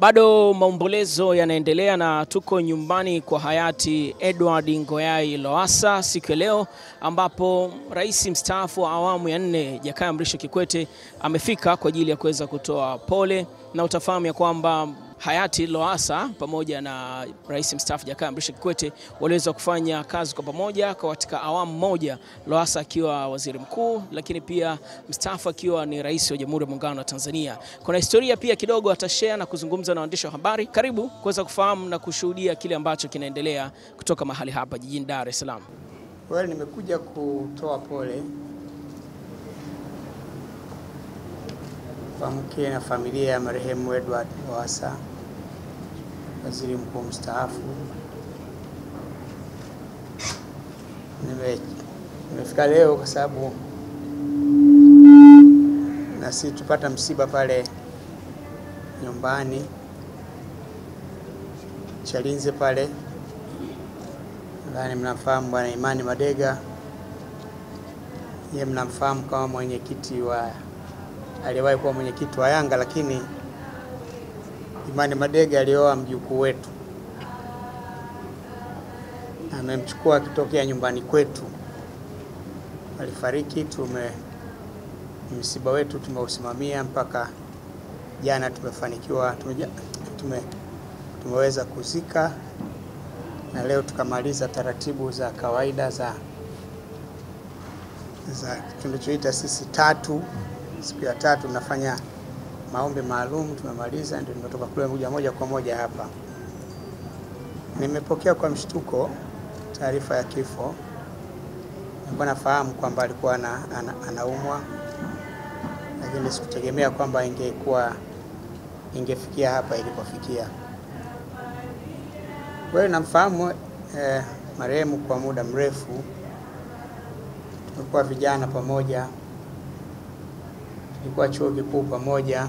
Bado maombolezo yanaendelea na tuko nyumbani kwa hayati Edward Ngoyai Lowassa siku ya leo, ambapo rais mstaafu wa awamu ya 4 Jakaya Mrisho Kikwete amefika kwa ajili ya kuweza kutoa pole, na utafahamu ya kwamba hayati Lowassa pamoja na rais mstaafu Jakaya Mrisho Kikwete waliweza kufanya kazi kwa pamoja katika awamu moja, Lowassa akiwa waziri mkuu, lakini pia mstaafu akiwa ni rais wa Jamhuri ya Muungano wa Tanzania. Kuna historia pia kidogo atashare na kuzungumza na waandishi wa habari. Karibu kuweza kufahamu na kushuhudia kile ambacho kinaendelea kutoka mahali hapa jijini Dar es Salaam. Nimekuja kutoa pole kwa mke na familia ya marehemu Edward Lowassa, waziri mkuu mstaafu. Nimefika leo kwa sababu nasi tupata msiba pale nyumbani Chalinze pale. Ndani mnafahamu Bwana Imani Madega, yeye mnamfahamu kama mwenyekiti aliyewahi kuwa mwenyekiti wa Yanga, lakini Imani Madega alioa mjukuu wetu, amemchukua akitokea nyumbani kwetu. Alifariki. Msiba wetu tumeusimamia mpaka jana, tumefanikiwa tumeweza kuzika, na leo tukamaliza taratibu za kawaida za tunachoita sisi tatu. Siku ya tatu nafanya maombi maalum, tumemaliza, ndio nimetoka kule moja kwa moja hapa. Nimepokea kwa mshtuko taarifa ya kifo. Nilikuwa nafahamu kwamba alikuwa anaumwa, lakini sikutegemea kwamba ingefikia hapa ilipofikia. Namfahamu marehemu kwa muda mrefu. Tumekuwa vijana pamoja, tulikuwa chuo kikuu pamoja.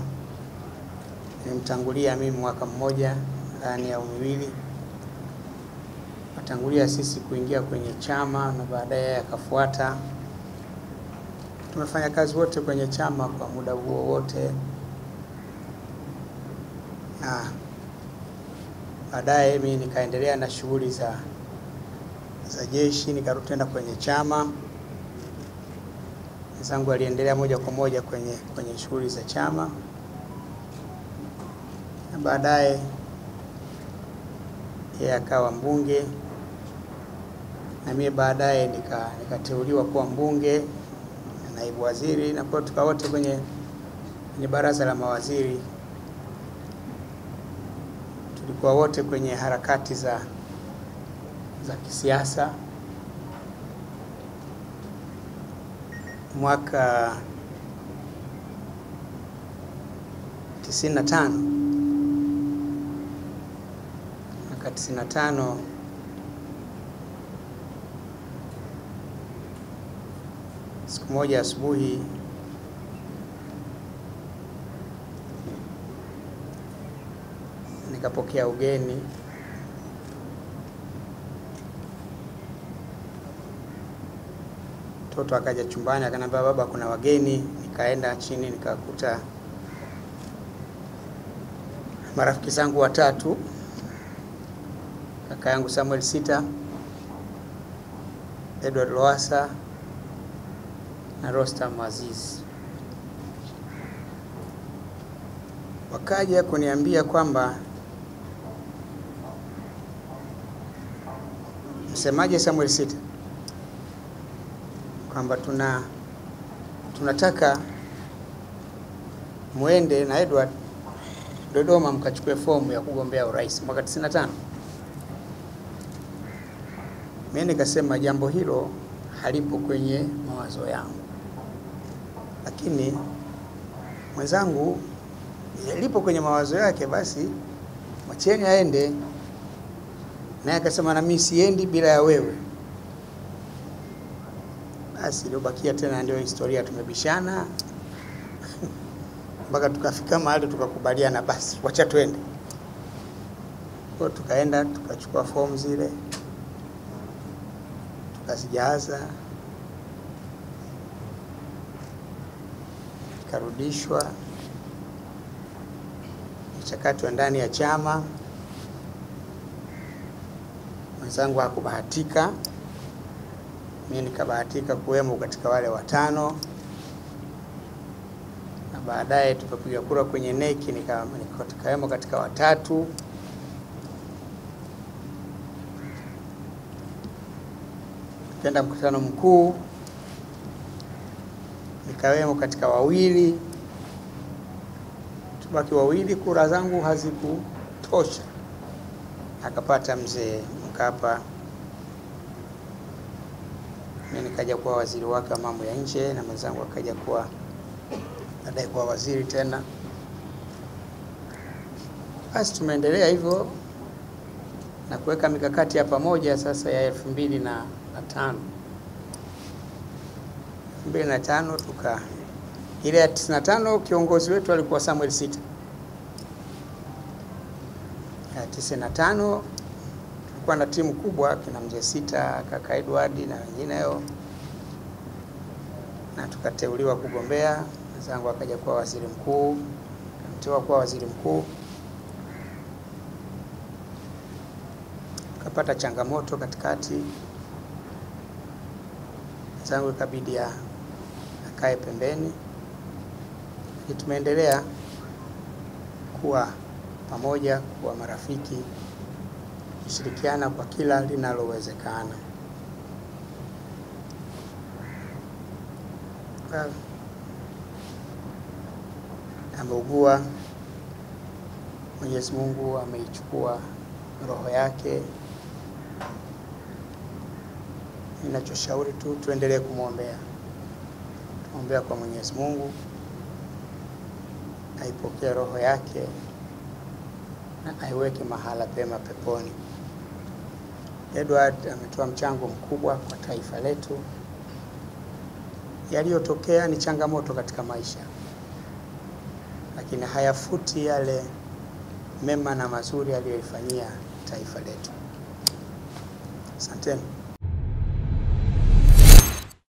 Nimtangulia mimi mwaka mmoja ndani au miwili. Atangulia sisi kuingia kwenye chama na baadaye akafuata. Tumefanya kazi wote kwenye chama kwa muda huo wote, na baadaye mimi nikaendelea na shughuli za jeshi, nikarudi tena kwenye chama. Wenzangu aliendelea moja kwa moja kwenye shughuli za chama, na baadaye yeye akawa mbunge, na mimi baadaye nikateuliwa kuwa mbunge na naibu waziri, na kwa tukawa wote kwenye baraza la mawaziri. Tulikuwa wote kwenye harakati za kisiasa. Mwaka 95 siku moja asubuhi nikapokea ugeni. Mtoto akaja chumbani akaniambia, baba, kuna wageni. Nikaenda chini nikakuta marafiki zangu watatu: kaka yangu Samuel Sita, Edward Lowassa na Rostam Aziz. Wakaja kuniambia kwamba msemaje Samuel Sita, kwamba tunataka muende na Edward Dodoma mkachukue fomu ya kugombea urais mwaka 95. Mimi nikasema jambo hilo halipo kwenye mawazo yangu, lakini mwenzangu lipo kwenye mawazo yake, basi mwacheni aende. Naye akasema, na mimi siendi bila ya wewe. Basi iliyobakia tena ndio historia. Tumebishana mpaka tukafika mahali tukakubaliana, basi wacha twende. Kwa tukaenda tukachukua fomu zile, tukazijaza, karudishwa. michakato ya ndani ya chama. Mwenzangu hakubahatika, mimi nikabahatika kuwemo katika wale watano, na baadaye tukapiga kura kwenye neki nikawemo katika watatu. Tukaenda mkutano mkuu, nikawemo katika wawili, tubaki wawili. Kura zangu hazikutosha, akapata mzee Mkapa, mimi nikaja kuwa waziri wake wa mambo ya nje, na mwenzangu akaja kuwa baadaye kuwa waziri tena. Basi tumeendelea hivyo na kuweka mikakati ya pamoja sasa ya 2005. 2005 ile ya 95 kiongozi wetu alikuwa Samuel Sitta. Ya 95 tulikuwa na timu kubwa, kina mzee Sitta, kaka Edward na wengineo, na tukateuliwa kugombea. Mwenzangu akaja kuwa waziri mkuu, akamteua kuwa waziri mkuu. Tukapata changamoto katikati, mwenzangu ikabidi akae pembeni. Tumeendelea kuwa pamoja, kuwa marafiki, kushirikiana kwa kila linalowezekana. Ameugua, Mwenyezi Mungu ameichukua roho yake. Ninachoshauri tu tuendelee kumwombea. Tuombea kwa Mwenyezi Mungu aipokee roho yake na aiweke mahala pema peponi. Edward ametoa mchango mkubwa kwa taifa letu. Yaliyotokea ni changamoto katika maisha, lakini hayafuti yale mema na mazuri aliyoifanyia taifa letu. Asanteni.